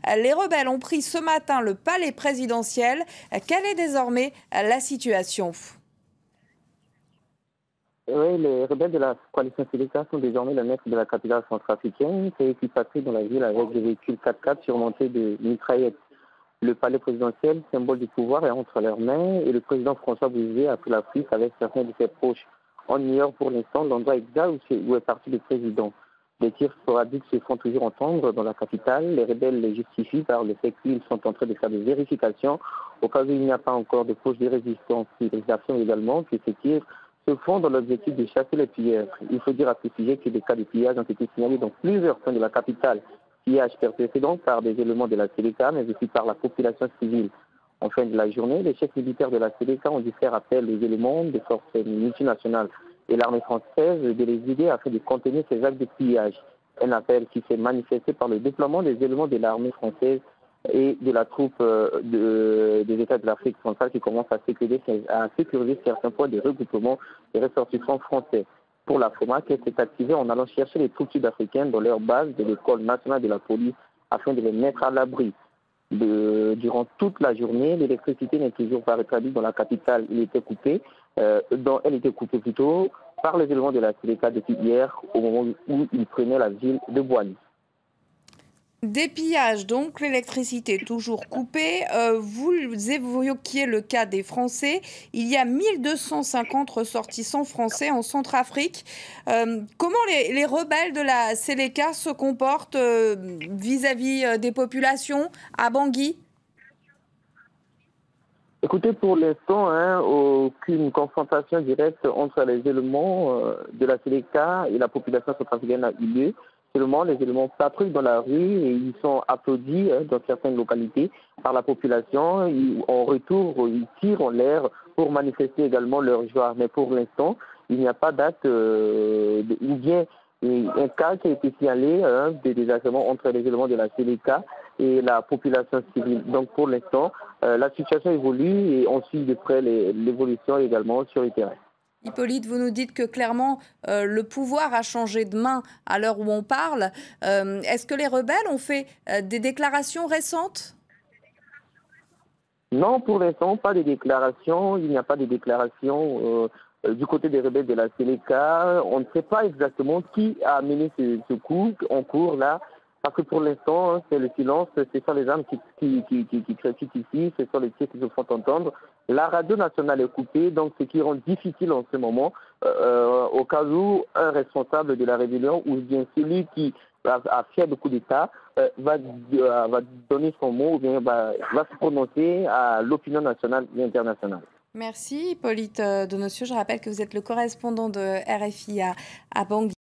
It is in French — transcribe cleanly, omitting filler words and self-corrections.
Les rebelles ont pris ce matin le palais présidentiel. Quelle est désormais la situation ? Oui, les rebelles de la coalition Séléka sont désormais le maître de la capitale centrafricaine. C'est eux qui patrouillent dans la ville avec des véhicules 4x4 surmontés de mitraillettes. Le palais présidentiel, symbole du pouvoir, est entre leurs mains et le président François Bozizé a pris la fuite avec certains de ses proches. On ignore pour l'instant l'endroit exact où est parti le président. Les tirs sporadiques se font toujours entendre dans la capitale. Les rebelles les justifient par le fait qu'ils sont en train de faire des vérifications au cas où il n'y a pas encore de poches de résistance. Ils affirment également que ces tirs se font dans l'objectif de chasser les pilleurs. Il faut dire à ce sujet que des cas de pillage ont été signalés dans plusieurs points de la capitale. Pillage perpétré donc par des éléments de la Séléka, mais aussi par la population civile. En fin de la journée, les chefs militaires de la Séléka ont dû faire appel aux éléments des forces multinationales et l'armée française de les aider afin de contenir ces actes de pillage. Un appel qui s'est manifesté par le déploiement des éléments de l'armée française et de la troupe des États de l'Afrique centrale qui commencent à sécuriser certains points de regroupement des ressortissants français. Pour la FOMAC, elle s'est activée en allant chercher les troupes sud-africaines dans leur base de l'école nationale de la police afin de les mettre à l'abri. Durant toute la journée, l'électricité n'est toujours pas rétablie dans la capitale. Elle était coupée plutôt par les éléments de la Séléka depuis hier au moment où ils prenaient la ville de Boigny. Des pillages, donc l'électricité toujours coupée. Vous évoquiez le cas des Français. Il y a 1250 ressortissants français en Centrafrique. Comment les rebelles de la Séléka se comportent vis-à-vis des populations à Bangui ? Écoutez, pour l'instant, aucune confrontation directe entre les éléments de la Séléka et la population centrafricaine a eu lieu. Seulement, les éléments patrouillent dans la rue et ils sont applaudis dans certaines localités par la population. En retour, ils tirent en l'air pour manifester également leur joie. Mais pour l'instant, il n'y a pas d'acte ou bien un cas qui a été signalé de désagrément entre les éléments de la Séléka et la population civile. Donc pour l'instant, la situation évolue et on suit de près l'évolution également sur le terrain. Hippolyte, vous nous dites que clairement le pouvoir a changé de main à l'heure où on parle. Est-ce que les rebelles ont fait des déclarations récentes ? Non, pour l'instant, pas de déclaration. Il n'y a pas de déclaration du côté des rebelles de la Séléka. On ne sait pas exactement qui a mené ce coup en cours là. Parce que pour l'instant, c'est le silence, ce sont les armes qui crépitent ici, ce sont les tirs qui se font entendre. La radio nationale est coupée, donc ce qui rend difficile en ce moment, au cas où un responsable de la rébellion ou bien celui qui a fait le coup d'État va donner son mot ou bien va se prononcer à l'opinion nationale et internationale. Merci Hippolyte Donossieux. Je rappelle que vous êtes le correspondant de RFI à Bangui.